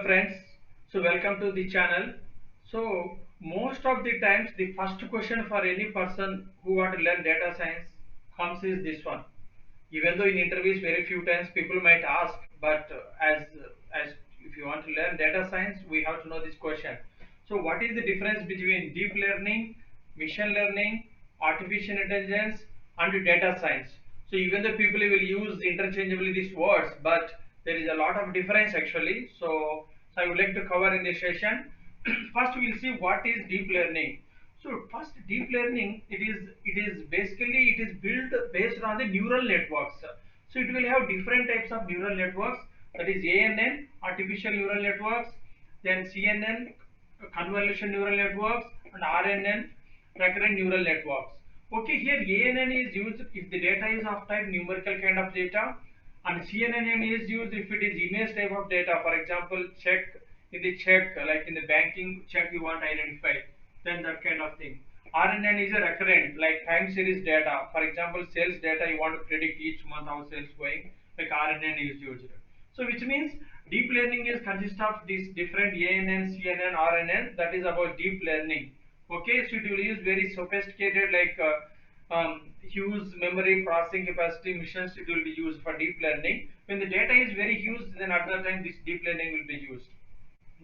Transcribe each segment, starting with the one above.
friends, so welcome to the channel. So most of the times the first question for any person who want to learn data science comes is this one. Even though in interviews very few times people might ask, but as if you want to learn data science, we have to know this question. So what is the difference between deep learning, machine learning, artificial intelligence, and data science? So even the people will use interchangeably these words, but there is a lot of difference actually. So I would like to cover in this session. First we'll see what is deep learning. So first, deep learning, it is basically it is built based on the neural networks. So it will have different types of neural networks, that is ANN, artificial neural networks, then CNN, convolution neural networks, and RNN, recurrent neural networks. Okay, here ANN is used if the data is of type numerical kind of data, and CNN is used if it is image type of data. For example, check like in the banking check you want to identify, then that kind of thing. RNN is a recurrent, like time series data. For example, sales data you want to predict each month how sales going, like RNN is used. So which means deep learning is consist of these different ANN, CNN, RNN. That is about deep learning. Okay, so it will use very sophisticated like huge memory processing capacity missions. It will be used for deep learning. When the data is very huge, then at that time this deep learning will be used.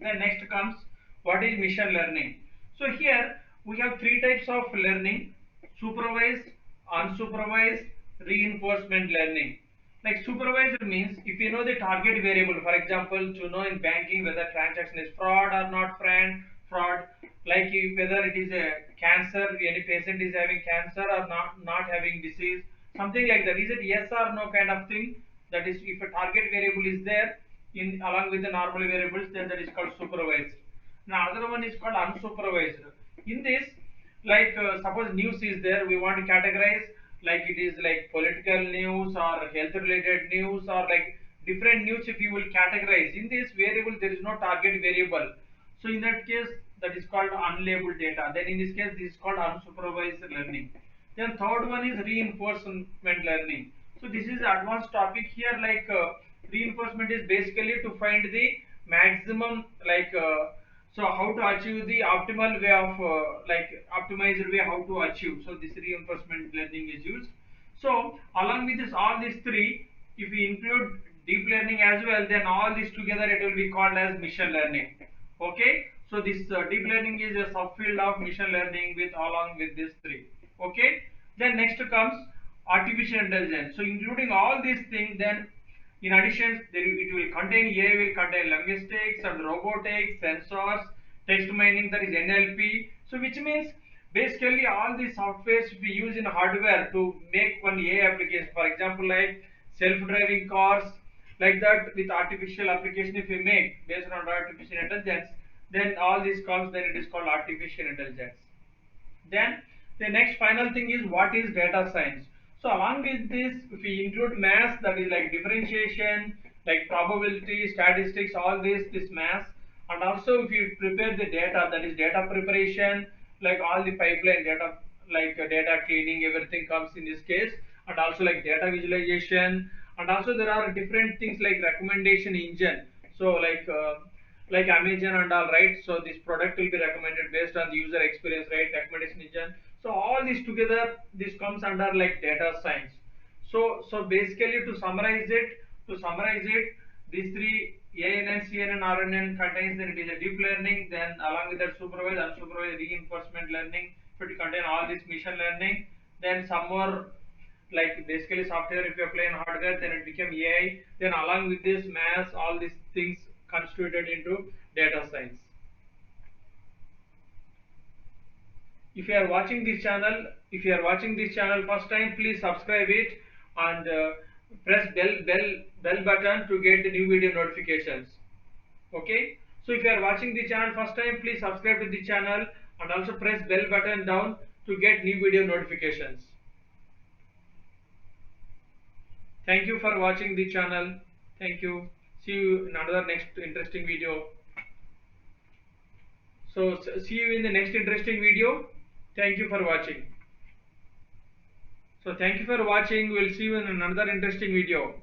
Then next comes what is machine learning. So here we have three types of learning: supervised, unsupervised, reinforcement learning. Like supervised means if you know the target variable, for example, to know in banking whether transaction is fraud or not fraud, like if, whether it is a cancer, any patient is having cancer or not having disease, something like that. Is it yes or no kind of thing? That is, if a target variable is there in along with the normal variables, then that is called supervised. Now another one is called unsupervised. In this, like suppose news is there, we want to categorize like it is like political news or health related news or like different news. If you will categorize in this variable, there is no target variable. So in that case, that is called unlabeled data. Then in this case, this is called unsupervised learning. Then third one is reinforcement learning. So this is advanced topic here. Like reinforcement is basically to find the maximum like so how to achieve the optimal way of like optimized way how to achieve. So this reinforcement learning is used. So along with this all these three, if we include deep learning as well, then all this together it will be called as machine learning. Okay, so this deep learning is a subfield of machine learning with along with these three. Okay, then next comes artificial intelligence. So including all these things, then in addition, it will contain AI will contain linguistics and robotics, sensors, text mining, that is NLP. So which means basically all these softwares we use in hardware to make one AI application. For example, like self-driving cars, like that with artificial application if we make based on artificial intelligence, then all this comes, then it is called artificial intelligence. Then the next final thing is what is data science. So along with this, if we include math, that is like differentiation, like probability, statistics, all this math, and also if you prepare the data, that is data preparation, like all the pipeline data, like data cleaning, everything comes in this case, and also like data visualization, and also there are different things like recommendation engine. So like Amazon and all, right? So this product will be recommended based on the user experience, right? Recommendation engine. So all this together, this comes under like data science. So basically to summarize it, these three ANN, CNN, RNN contains, then it is a deep learning. Then along with that supervised, unsupervised, reinforcement learning. So it contain all this machine learning. Then some more like basically software, if you apply in hardware, then it became AI. Then along with this math, all these things constituted into data science. If you are watching this channel first time, please subscribe it and press bell button to get the new video notifications. Okay, so if you are watching the channel first time, please subscribe to the channel and also press bell button down to get new video notifications. Thank you for watching the channel. Thank you. See you in another next interesting video. So see you in the next interesting video. Thank you for watching. So thank you for watching. We'll see you in another interesting video.